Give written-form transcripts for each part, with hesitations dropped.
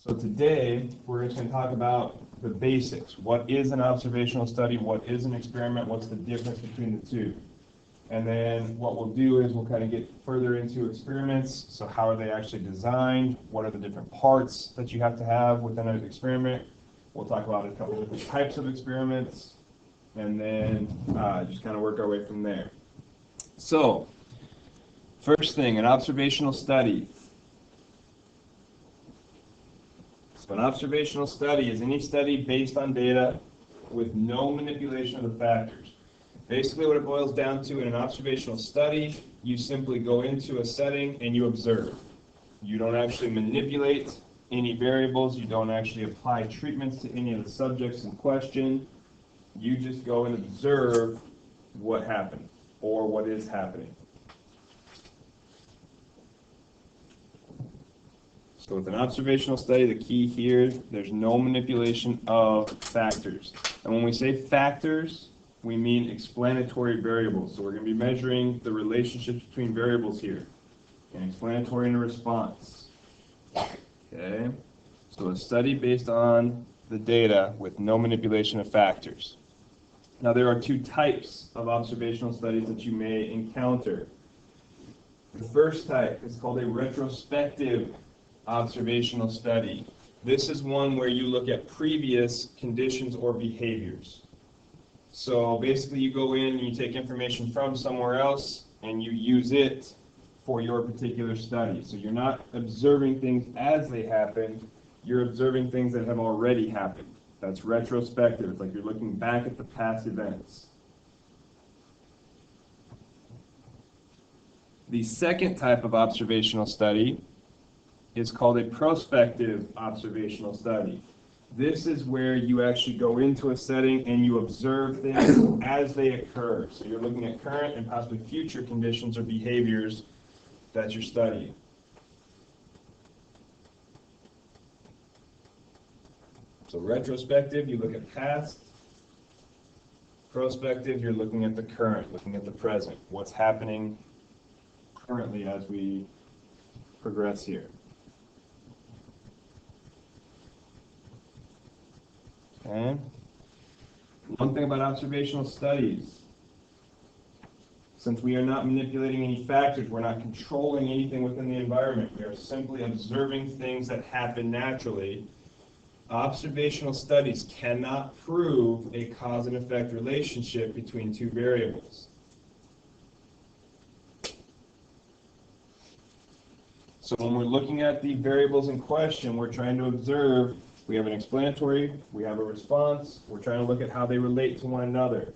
So today, we're just going to talk about the basics. What is an observational study? What is an experiment? What's the difference between the two? And then what we'll do is we'll kind of get further into experiments. So how are they actually designed? What are the different parts that you have to have within an experiment? We'll talk about a couple of different types of experiments, and then just kind of work our way from there. So, first thing, an observational study. So an observational study is any study based on data with no manipulation of the factors. Basically what it boils down to in an observational study, you simply go into a setting and you observe. You don't actually manipulate any variables, you don't actually apply treatments to any of the subjects in question. You just go and observe what happened or what is happening. So with an observational study, the key here, there's no manipulation of factors. And when we say factors, we mean explanatory variables. So we're going to be measuring the relationships between variables here. An explanatory and a response. Okay? So a study based on the data with no manipulation of factors. Now there are two types of observational studies that you may encounter. The first type is called a retrospective observational study. This is one where you look at previous conditions or behaviors. So basically you go in and you take information from somewhere else and you use it for your particular study. So you're not observing things as they happen, you're observing things that have already happened. That's retrospective. It's like you're looking back at the past events. The second type of observational study is called a prospective observational study. This is where you actually go into a setting and you observe things as they occur. So you're looking at current and possibly future conditions or behaviors that you're studying. So retrospective, you look at past. Prospective, you're looking at the current, looking at the present. What's happening currently as we progress here. Okay. One thing about observational studies, since we are not manipulating any factors, we're not controlling anything within the environment, we are simply observing things that happen naturally. Observational studies cannot prove a cause and effect relationship between two variables. So when we're looking at the variables in question, we're trying to observe. We have an explanatory, we have a response, we're trying to look at how they relate to one another.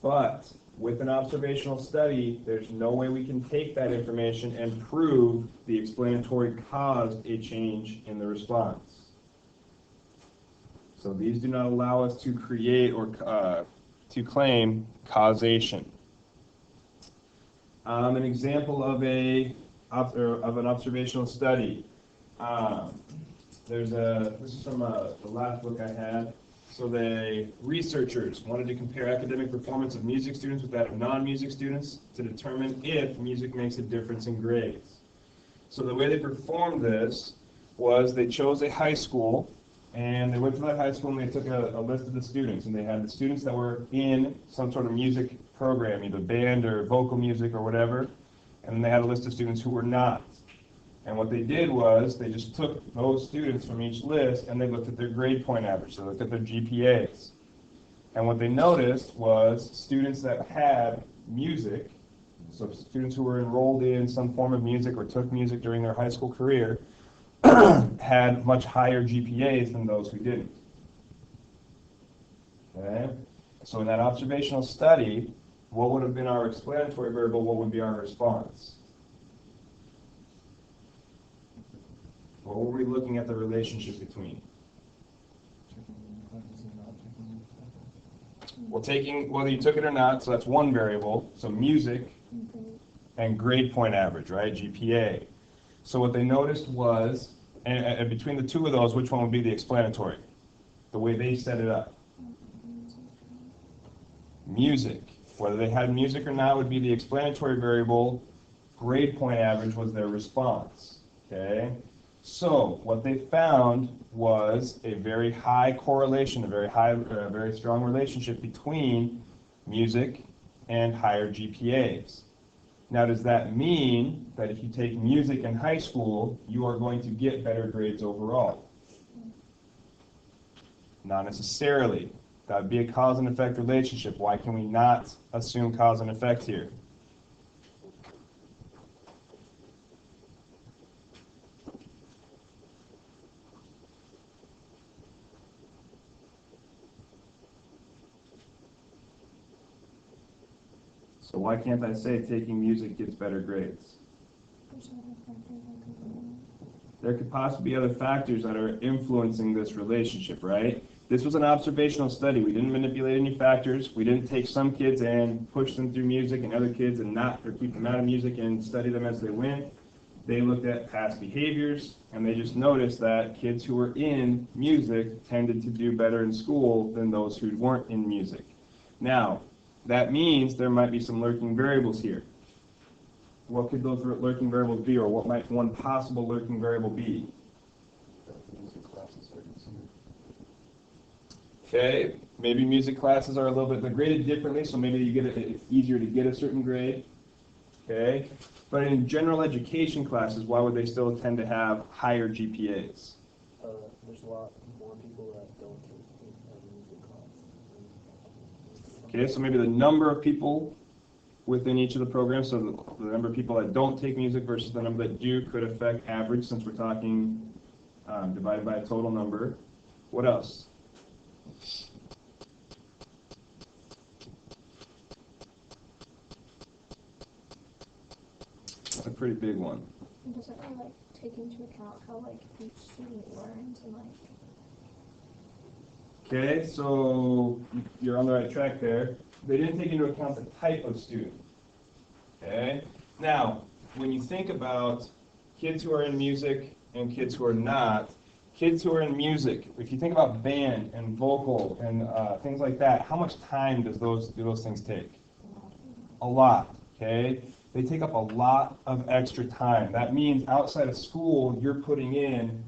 But with an observational study, there's no way we can take that information and prove the explanatory caused a change in the response. So these do not allow us to create or to claim causation. An example of an observational study. This is from the last book I had. So the researchers wanted to compare academic performance of music students with that of non-music students to determine if music makes a difference in grades. So the way they performed this was they chose a high school, and they went to that high school and they took a list of the students, and they had the students that were in some sort of music program, either band or vocal music or whatever, and then they had a list of students who were not. And what they did was they just took those students from each list and they looked at their grade point average, so they looked at their GPAs. And what they noticed was students that had music, so students who were enrolled in some form of music or took music during their high school career, had much higher GPAs than those who didn't. Okay? So in that observational study, what would have been our explanatory variable? What would be our response? What were we looking at the relationship between? Well, taking whether you took it or not, so that's one variable. So music and grade point average, right? GPA. So what they noticed was, and between the two of those, which one would be the explanatory? The way they set it up. Music. Whether they had music or not would be the explanatory variable. Grade point average was their response. Okay? So what they found was a very high correlation, a very strong relationship between music and higher GPAs. Now, does that mean that if you take music in high school, you are going to get better grades overall? Not necessarily. That would be a cause and effect relationship. Why can we not assume cause and effect here? So why can't I say taking music gets better grades? There could possibly be other factors that are influencing this relationship, right? This was an observational study. We didn't manipulate any factors. We didn't take some kids and push them through music and other kids and not, or keep them out of music and study them as they went. They looked at past behaviors, and they just noticed that kids who were in music tended to do better in school than those who weren't in music. Now, that means there might be some lurking variables here. What could those lurking variables be, or what might one possible lurking variable be? Okay, maybe music classes are a little bit, they're graded differently, so maybe you get it's easier to get a certain grade. Okay, but in general education classes, why would they still tend to have higher GPAs? There's a lot more people that don't take music class. Okay, so maybe the number of people within each of the programs, so the number of people that don't take music versus the number that do could affect average, since we're talking divided by a total number. What else? That's a pretty big one. Does it take into account how each student learns and Okay, so you're on the right track there. They didn't take into account the type of student. Okay? Now, when you think about kids who are in music and kids who are not, kids who are in music, if you think about band and vocal and things like that, how much time do those things take? A lot, okay? They take up a lot of extra time. That means outside of school, you're putting in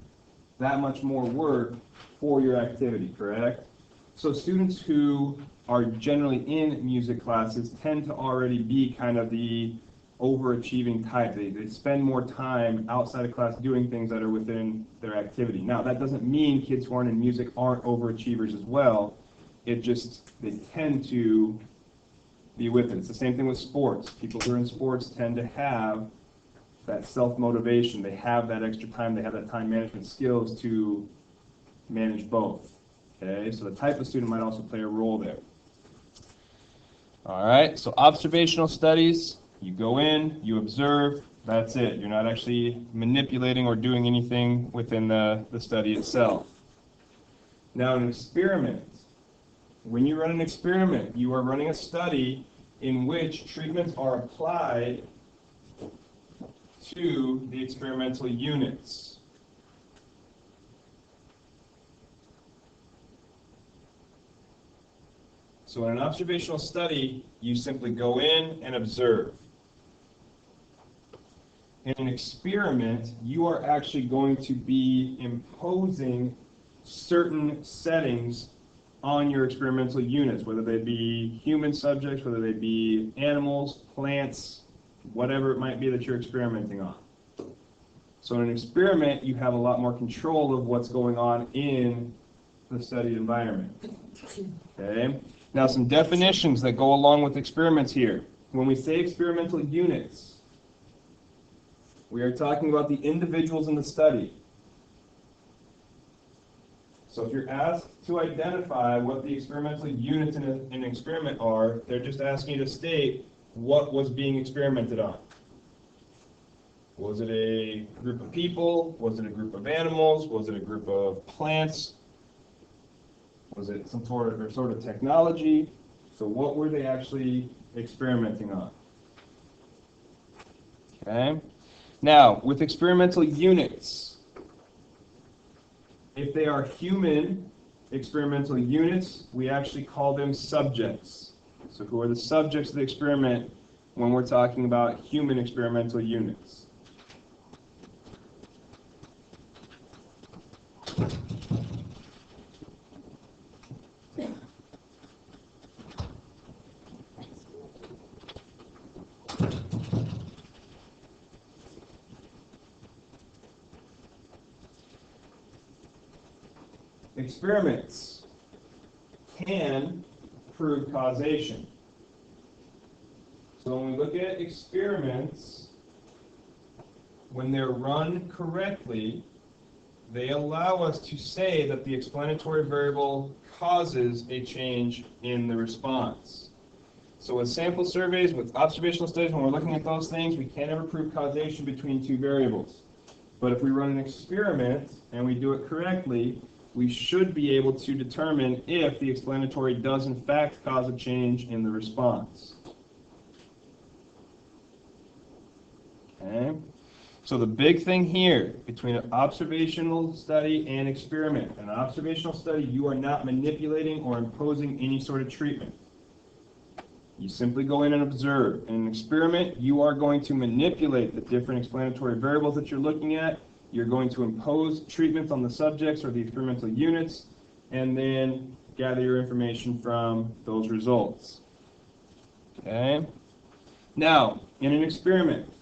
that much more work for your activity, correct? So students who are generally in music classes tend to already be kind of the overachieving type. They spend more time outside of class doing things that are within their activity. Now, that doesn't mean kids who aren't in music aren't overachievers as well. It just, they tend to be with it. It's the same thing with sports. People who are in sports tend to have that self-motivation. They have that extra time. They have that time management skills to manage both. Okay, so the type of student might also play a role there. All right, so observational studies, you go in, you observe, that's it. You're not actually manipulating or doing anything within the study itself. Now, an experiment. When you run an experiment, you are running a study in which treatments are applied to the experimental units. So in an observational study, you simply go in and observe. In an experiment, you are actually going to be imposing certain settings on your experimental units, whether they be human subjects, whether they be animals, plants, whatever it might be that you're experimenting on. So in an experiment, you have a lot more control of what's going on in the studied environment. Okay? Now, some definitions that go along with experiments here. When we say experimental units, we are talking about the individuals in the study. So if you're asked to identify what the experimental units in an experiment are, they're just asking you to state what was being experimented on. Was it a group of people? Was it a group of animals? Was it a group of plants? Was it some sort of technology? So what were they actually experimenting on? Okay. Now, with experimental units, if they are human experimental units, we actually call them subjects. So who are the subjects of the experiment when we're talking about human experimental units? experiments can prove causation. So when we look at experiments, when they're run correctly, they allow us to say that the explanatory variable causes a change in the response. So with sample surveys, with observational studies, when we're looking at those things, we can't ever prove causation between two variables. But if we run an experiment and we do it correctly, we should be able to determine if the explanatory does in fact cause a change in the response. Okay? So the big thing here between an observational study and experiment, an observational study, you are not manipulating or imposing any sort of treatment. You simply go in and observe. In an experiment, you are going to manipulate the different explanatory variables that you're looking at. You're going to impose treatments on the subjects or the experimental units, and then gather your information from those results. Okay? Now, in an experiment,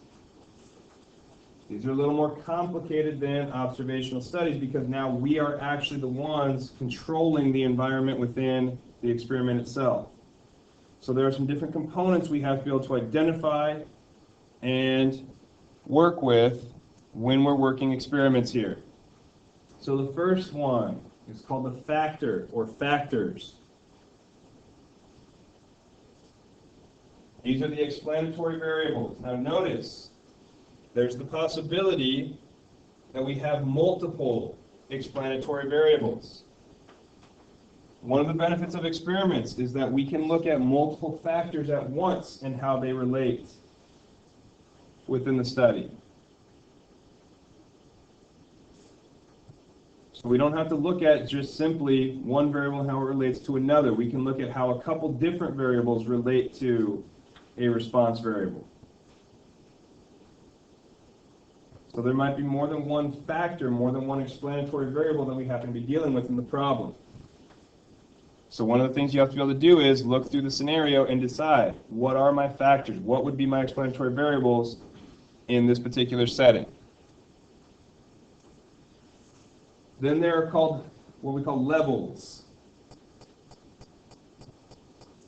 these are a little more complicated than observational studies because now we are actually the ones controlling the environment within the experiment itself. So there are some different components we have to be able to identify and work with when we're working experiments here. So the first one is called the factor or factors. These are the explanatory variables. Now notice, there's the possibility that we have multiple explanatory variables. One of the benefits of experiments is that we can look at multiple factors at once and how they relate within the study. So we don't have to look at just simply one variable and how it relates to another. We can look at how a couple different variables relate to a response variable. So there might be more than one factor, more than one explanatory variable that we happen to be dealing with in the problem. So one of the things you have to be able to do is look through the scenario and decide, what are my factors? What would be my explanatory variables in this particular setting? Then there are called what we call levels.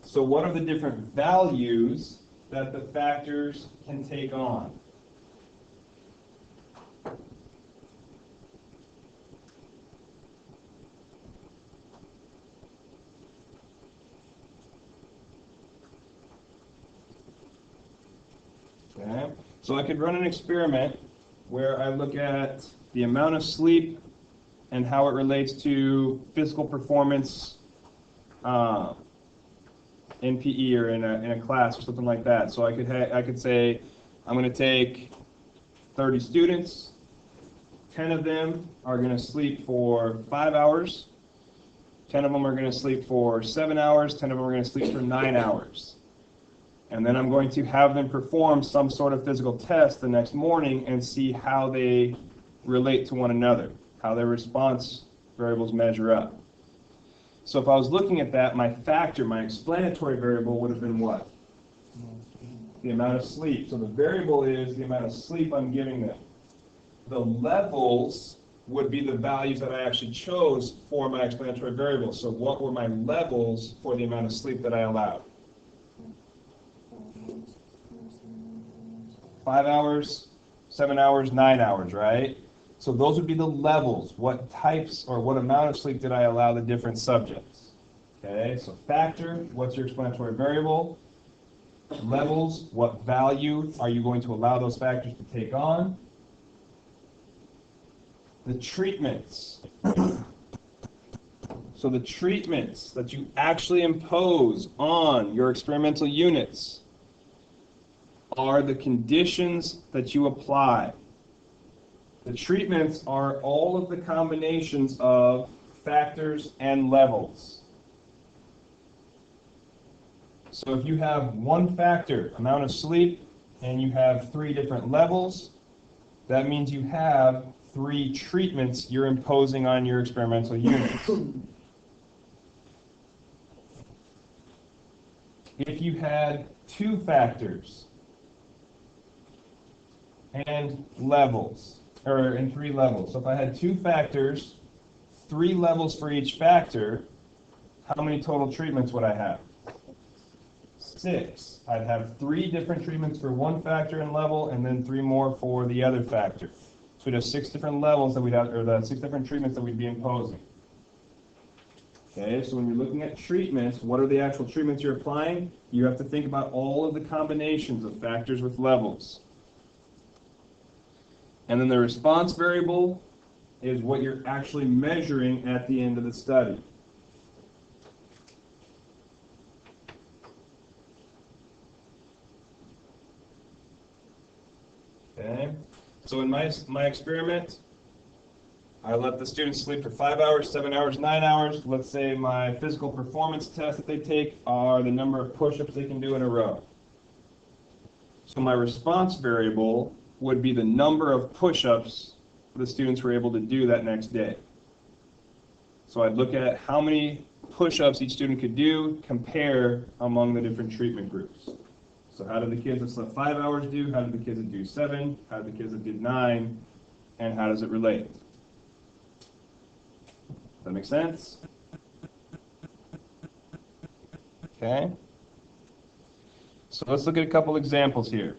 So what are the different values that the factors can take on? Okay. So I could run an experiment where I look at the amount of sleep and how it relates to physical performance in PE or in a class or something like that. So I could say I'm going to take 30 students, 10 of them are going to sleep for 5 hours, 10 of them are going to sleep for 7 hours, 10 of them are going to sleep for 9 hours. And then I'm going to have them perform some sort of physical test the next morning and see how they relate to one another, how their response variables measure up. So if I was looking at that, my factor, my explanatory variable would have been what? The amount of sleep. So the variable is the amount of sleep I'm giving them. The levels would be the values that I actually chose for my explanatory variable. So what were my levels for the amount of sleep that I allowed? 5 hours, 7 hours, 9 hours, right? So those would be the levels. What types or what amount of sleep did I allow the different subjects? Okay, so factor, what's your explanatory variable? Levels, what value are you going to allow those factors to take on? The treatments. So the treatments that you actually impose on your experimental units are the conditions that you apply. The treatments are all of the combinations of factors and levels. So if you have one factor, amount of sleep, and you have 3 different levels, that means you have 3 treatments you're imposing on your experimental units. If you had 2 factors and levels, or in 3 levels. So if I had 2 factors 3 levels for each factor, how many total treatments would I have? 6. I'd have 3 different treatments for one factor and level, and then 3 more for the other factor. So we'd have 6 different levels that we'd have, or the 6 different treatments that we'd be imposing. Okay, so when you're looking at treatments, what are the actual treatments you're applying? You have to think about all of the combinations of factors with levels. And then the response variable is what you're actually measuring at the end of the study. Okay, so in my experiment, I let the students sleep for 5 hours, 7 hours, 9 hours. Let's say my physical performance tests that they take are the number of push-ups they can do in a row. So my response variable would be the number of push-ups the students were able to do that next day. So I'd look at how many push-ups each student could do, compare among the different treatment groups. So how did the kids that slept 5 hours do? How did the kids that do 7? How did the kids that did 9? And how does it relate? Does that make sense? Okay. So let's look at a couple examples here.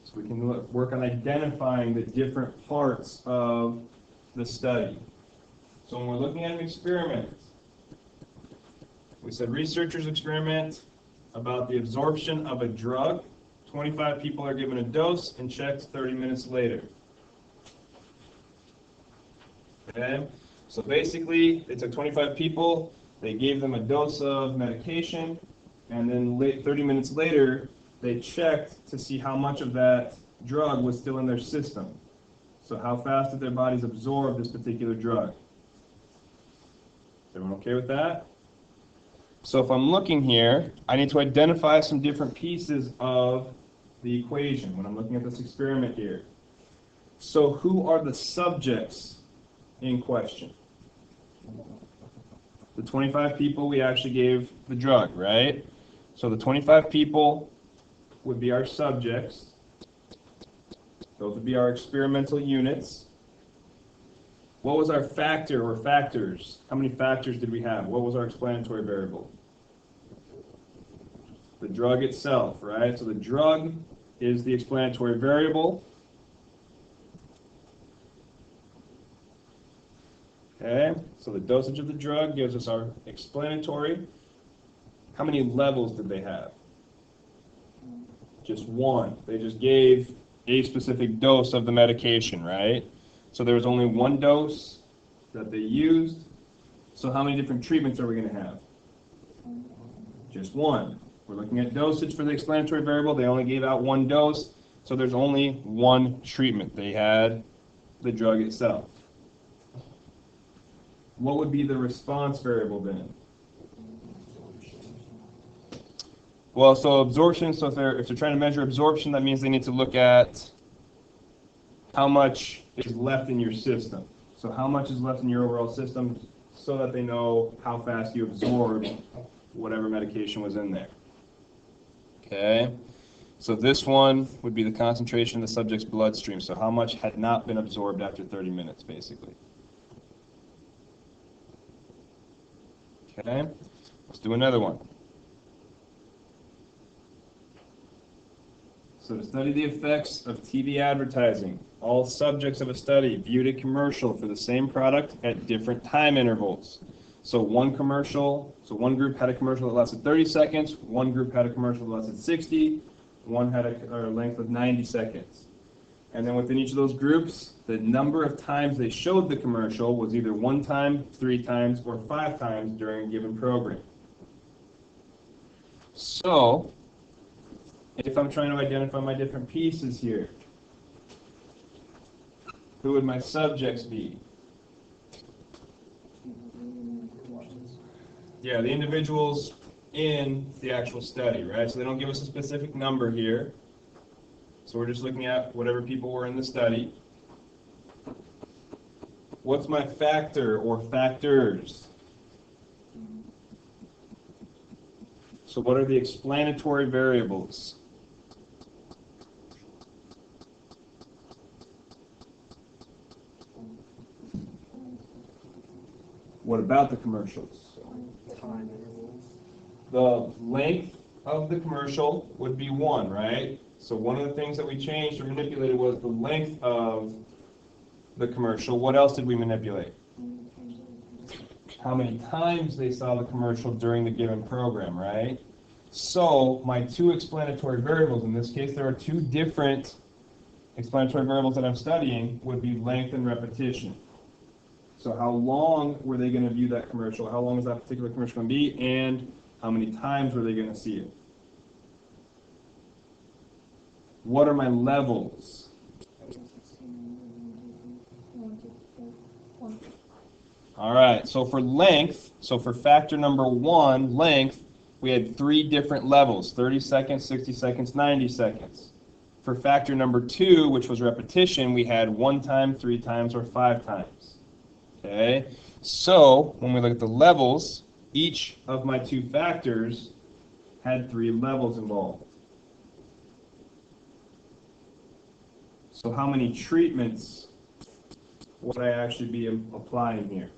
So we can work on identifying the different parts of the study. So when we're looking at an experiment, we said researchers experiment about the absorption of a drug. 25 people are given a dose and checked 30 minutes later. Okay? So basically, they took 25 people, they gave them a dose of medication, and then 30 minutes later, they checked to see how much of that drug was still in their system. So how fast did their bodies absorb this particular drug? Is everyone okay with that? So if I'm looking here, I need to identify some different pieces of the equation when I'm looking at this experiment here. So who are the subjects in question? The 25 people we actually gave the drug, right? So the 25 people would be our subjects. Those would be our experimental units. What was our factor or factors? How many factors did we have? What was our explanatory variable? The drug itself, right? So the drug is the explanatory variable. Okay, so the dosage of the drug gives us our explanatory. How many levels did they have? Just one. They just gave a specific dose of the medication, right? So there was only one dose that they used. So how many different treatments are we going to have? Just one. We're looking at dosage for the explanatory variable. They only gave out one dose, so there's only one treatment. They had the drug itself. What would be the response variable then? Well, so absorption, so if they're trying to measure absorption, that means they need to look at how much is left in your system. So how much is left in your overall system so that they know how fast you absorb whatever medication was in there. Okay, so this one would be the concentration in the subject's bloodstream. So how much had not been absorbed after 30 minutes, basically. Okay, let's do another one. So to study the effects of TV advertising, all subjects of a study viewed a commercial for the same product at different time intervals. So one group had a commercial that lasted 30 seconds, one group had a commercial that lasted 60, one had a length of 90 seconds. And then within each of those groups, the number of times they showed the commercial was either 1 time, 3 times, or 5 times during a given program. So, if I'm trying to identify my different pieces here, who would my subjects be? Yeah, the individuals in the actual study, right? So they don't give us a specific number here. So we're just looking at whatever people were in the study. What's my factor or factors? So what are the explanatory variables? What about the commercials? Time intervals. The length of the commercial would be 1, right? So one of the things that we changed or manipulated was the length of the commercial. What else did we manipulate? How many times they saw the commercial during the given program, right? So my two explanatory variables, in this case there are two different explanatory variables that I'm studying, would be length and repetition. So how long were they going to view that commercial? How long is that particular commercial going to be? And how many times were they going to see it? What are my levels? All right, so for length, so for factor number 1, length, we had 3 different levels, 30 seconds, 60 seconds, 90 seconds. For factor number 2, which was repetition, we had 1 time, 3 times, or 5 times. Okay, so when we look at the levels, each of my 2 factors had 3 levels involved. So how many treatments would I actually be applying here?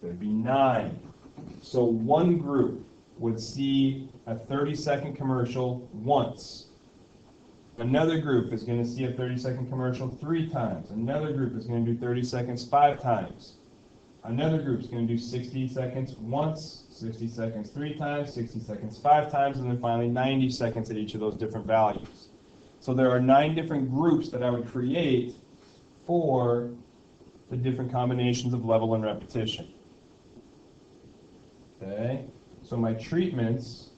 There'd be 9. So one group would see a 30-second commercial once. Another group is going to see a 30-second commercial 3 times. Another group is going to do 30 seconds 5 times. Another group is going to do 60 seconds once, 60 seconds 3 times, 60 seconds 5 times, and then finally 90 seconds at each of those different values. So there are 9 different groups that I would create for the different combinations of level and repetition. Okay, so my treatments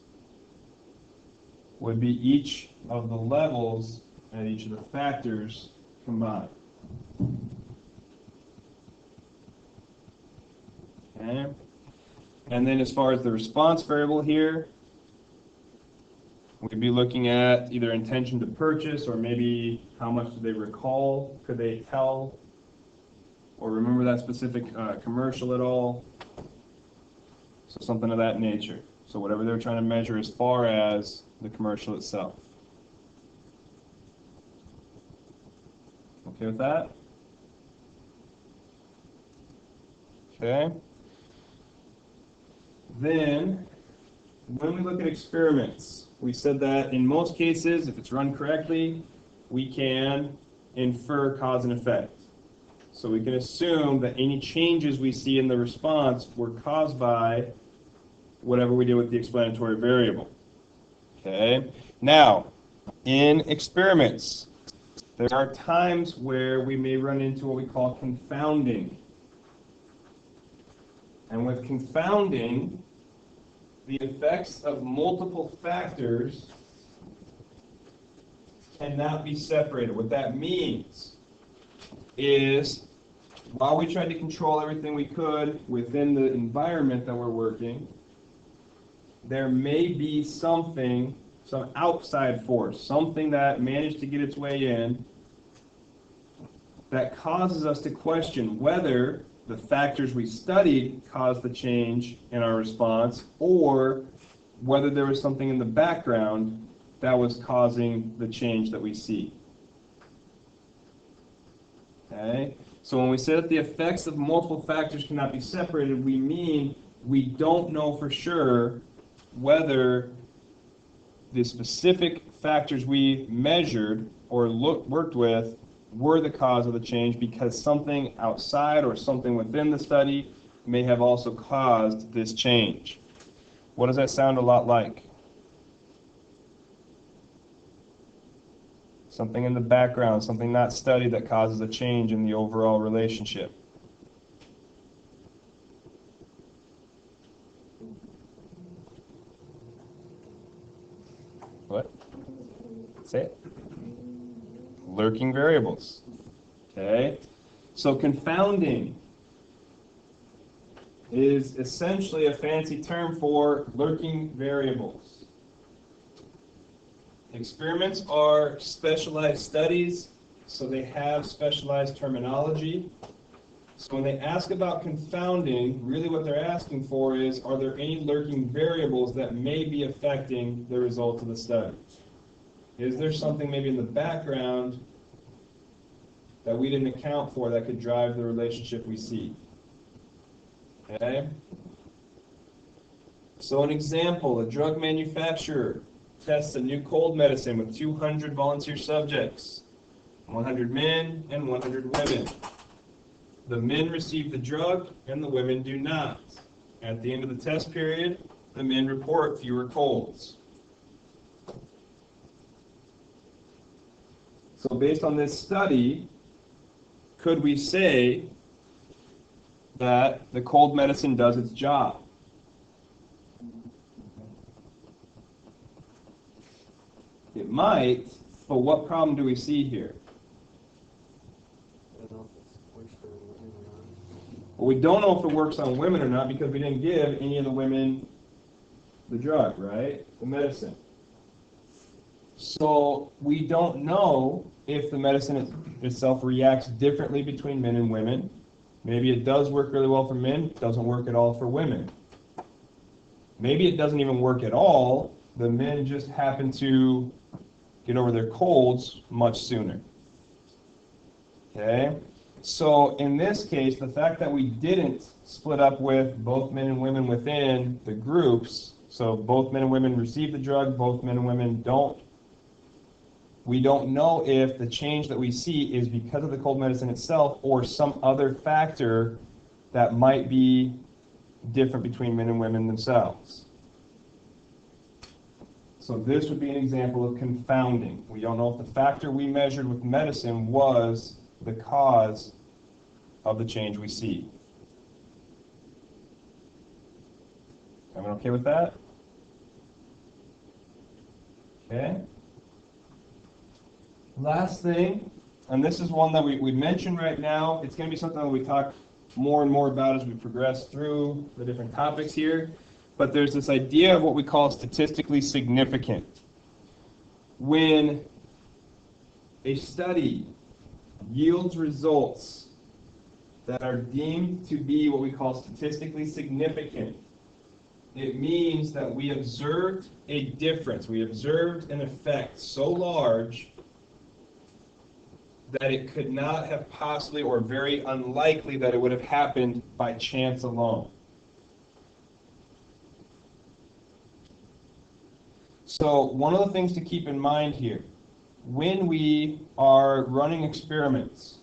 would be each of the levels at each of the factors combined. Okay, and then as far as the response variable here, we'd be looking at either intention to purchase or maybe how much do they recall, could they tell or remember that specific commercial at all. So something of that nature. So whatever they're trying to measure as far as the commercial itself. Okay with that? Okay. Then, when we look at experiments, we said that in most cases, if it's run correctly, we can infer cause and effect. So we can assume that any changes we see in the response were caused by whatever we did with the explanatory variable. Okay. Now, in experiments, there are times where we may run into what we call confounding. And with confounding, the effects of multiple factors cannot be separated. What that means is, while we tried to control everything we could within the environment that we're working, there may be something, some outside force, something that managed to get its way in that causes us to question whether the factors we studied caused the change in our response or whether there was something in the background that was causing the change that we see. Okay? So when we say that the effects of multiple factors cannot be separated, we mean we don't know for sure whether the specific factors we measured or worked with were the cause of the change, because something outside or something within the study may have also caused this change. What does that sound a lot like? Something in the background, something not studied that causes a change in the overall relationship. What? Say it. Lurking variables. Okay? So confounding is essentially a fancy term for lurking variables. Experiments are specialized studies, so they have specialized terminology. So when they ask about confounding, really what they're asking for is, are there any lurking variables that may be affecting the results of the study? Is there something maybe in the background that we didn't account for that could drive the relationship we see? Okay? So an example, a drug manufacturer tests a new cold medicine with 200 volunteer subjects, 100 men and 100 women. The men receive the drug and the women do not. At the end of the test period, the men report fewer colds. So based on this study, could we say that the cold medicine does its job? It might, but what problem do we see here? I don't know if it works for women or not. Well, we don't know if it works on women or not because we didn't give any of the women the drug, right? The medicine. So we don't know if the medicine itself reacts differently between men and women. Maybe it does work really well for men, doesn't work at all for women. Maybe it doesn't even work at all. The men just happen to get over their colds much sooner. Okay? So in this case, the fact that we didn't split up with both men and women within the groups, so both men and women receive the drug, both men and women don't, we don't know if the change that we see is because of the cold medicine itself or some other factor that might be different between men and women themselves. So this would be an example of confounding. We don't know if the factor we measured with medicine was the cause of the change we see. Everyone okay with that? Okay. Last thing, and this is one that we mentioned right now. It's going to be something that we talk more and more about as we progress through the different topics here. But there's this idea of what we call statistically significant. When a study yields results that are deemed to be what we call statistically significant, it means that we observed a difference. We observed an effect so large that it could not have possibly, or very unlikely that it would have happened by chance alone. So one of the things to keep in mind here, when we are running experiments,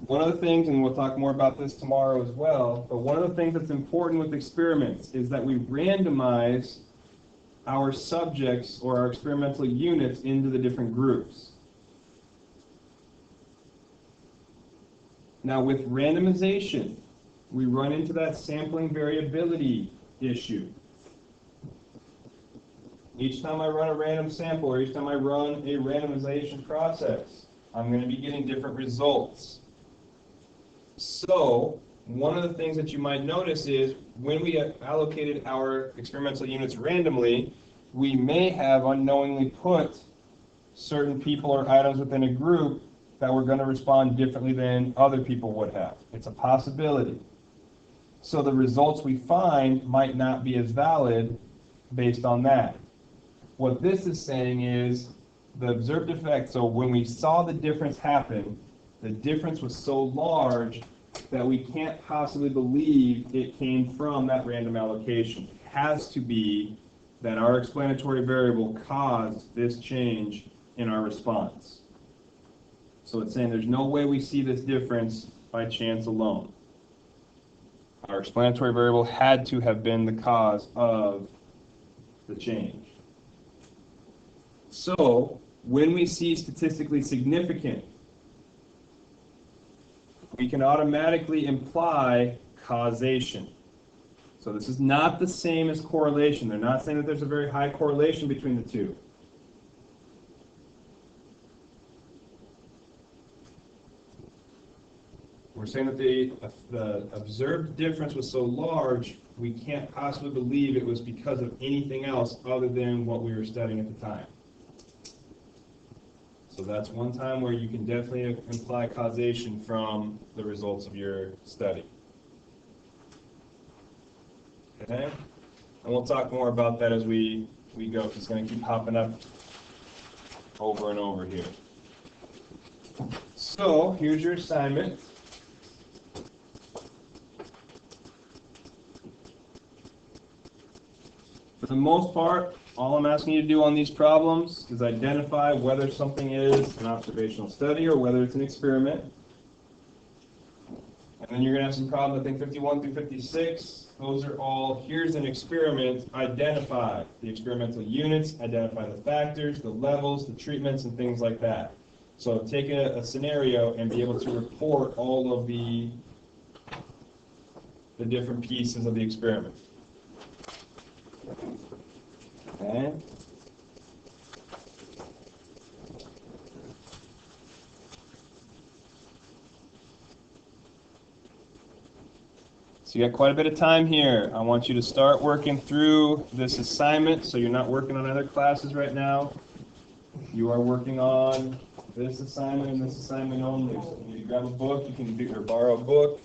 one of the things, and we'll talk more about this tomorrow as well, but one of the things that's important with experiments is that we randomize our subjects or our experimental units into the different groups. Now with randomization, we run into that sampling variability issue. Each time I run a random sample or each time I run a randomization process, I'm going to be getting different results. So one of the things that you might notice is when we have allocated our experimental units randomly, we may have unknowingly put certain people or items within a group that were going to respond differently than other people would have. It's a possibility. So the results we find might not be as valid based on that. What this is saying is the observed effect, so when we saw the difference happen, the difference was so large that we can't possibly believe it came from that random allocation. It has to be that our explanatory variable caused this change in our response. So it's saying there's no way we see this difference by chance alone. Our explanatory variable had to have been the cause of the change. So when we see statistically significant, we can automatically imply causation. So this is not the same as correlation. They're not saying that there's a very high correlation between the two. We're saying that the observed difference was so large, we can't possibly believe it was because of anything else other than what we were studying at the time. So that's one time where you can definitely imply causation from the results of your study. Okay? And we'll talk more about that as we go, because it's going to keep popping up over and over here. So, here's your assignment. For the most part, all I'm asking you to do on these problems is identify whether something is an observational study or whether it's an experiment. And then you're going to have some problems, I think 51 through 56. Those are all, here's an experiment, identify the experimental units, identify the factors, the levels, the treatments, and things like that. So take a scenario and be able to report all of the different pieces of the experiment. Okay. So you got quite a bit of time here. I want you to start working through this assignment so you're not working on other classes right now. You are working on this assignment and this assignment only. So you need to grab a book, you can do or borrow a book.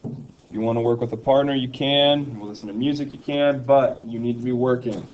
If you want to work with a partner, you can. If you listen to music, you can, but you need to be working.